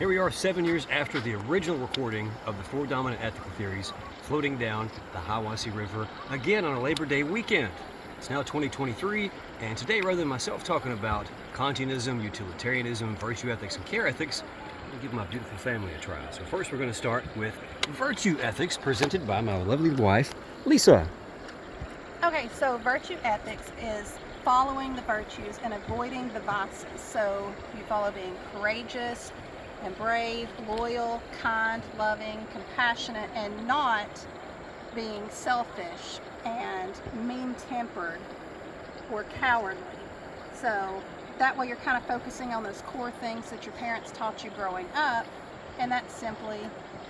Here we are 7 years after the original recording of the 4 dominant ethical theories floating down the Hiwassee River again on a Labor Day weekend. It's now 2023, and today, rather than myself talking about Kantianism, Utilitarianism, virtue ethics, and care ethics, I'm going to give my beautiful family a try. So first we're going to start with virtue ethics presented by my lovely wife, Lisa. Okay, so virtue ethics is following the virtues and avoiding the vices. So you follow being courageous and brave, loyal, kind, loving, compassionate, and not being selfish and mean-tempered or cowardly. So that way you're kind of focusing on those core things that your parents taught you growing up, and that's simply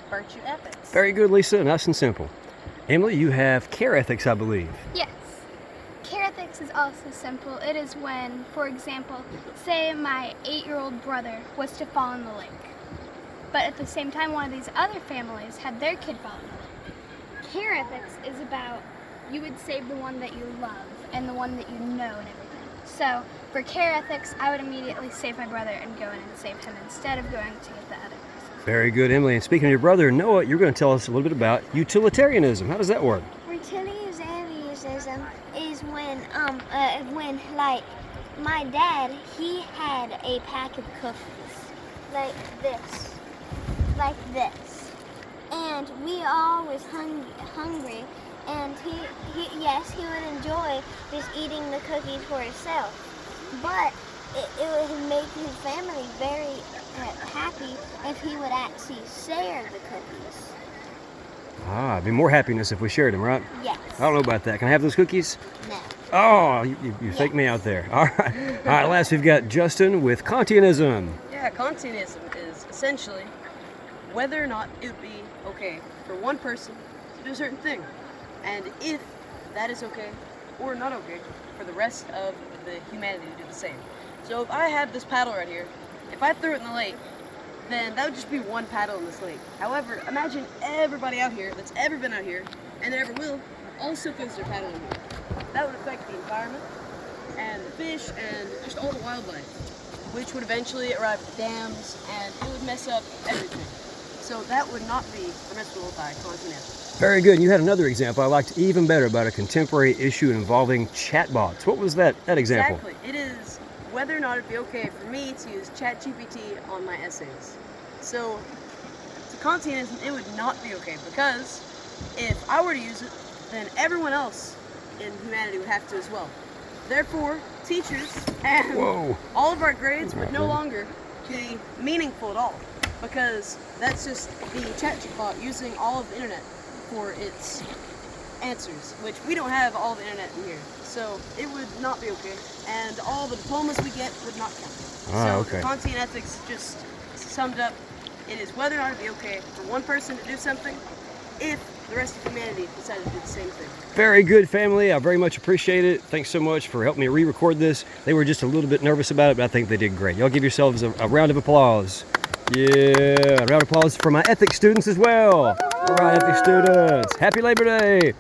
virtue ethics. Very good, Lisa. Nice and simple. Emily, you have care ethics, I believe. Yes. Care ethics is also simple. It is when, for example, say my 8-year-old brother was to fall in the lake. But at the same time, one of these other families had their kid fall in the lake. Care ethics is about you would save the one that you love and the one that you know and everything. So for care ethics, I would immediately save my brother and go in and save him instead of going to get the other person. Very good, Emily. And speaking of your brother, Noah, you're going to tell us a little bit about utilitarianism. How does that work? Utilitarianism is when like my dad, he had a pack of cookies like this, and we all was hungry, and he would enjoy just eating the cookies for himself, but it would make his family very happy if he would actually share the cookies. Ah, it'd be more happiness if we shared them, right? Yes. I don't know about that. Can I have those cookies? No. Oh, you faked me out there. All right. All right, last we've got Justin with Kantianism. Yeah, Kantianism is essentially whether or not it would be okay for one person to do a certain thing, and if that is okay or not okay for the rest of the humanity to do the same. So if I have this paddle right here, if I threw it in the lake, then that would just be one paddle in this lake. However, imagine everybody out here that's ever been out here and that ever will also throws their paddle in here. That would affect the environment and the fish and just all the wildlife, which would eventually arrive at dams, and it would mess up everything. So that would not be permissible by Kantianism. Very good. And you had another example I liked even better about a contemporary issue involving chatbots. What was that example? Exactly. It is whether or not it'd be okay for me to use ChatGPT on my essays. So to Kantianism, it would not be okay, because if I were to use it, then everyone else in humanity would have to as well. Therefore, teachers and all of our grades would no longer be meaningful at all, because that's just the chatbot using all of the internet for its answers, which we don't have all the internet in here. So it would not be okay, and all the diplomas we get would not count. The Kantian ethics just summed up, it is whether or not it'd be okay for one person to do something if the rest of humanity decided to do the same thing. Very good, family. I very much appreciate it. Thanks so much for helping me re-record this. They were just a little bit nervous about it, but I think they did great. Y'all give yourselves a round of applause. Yeah, a round of applause for my ethics students as well. All right, ethics students. Happy Labor Day.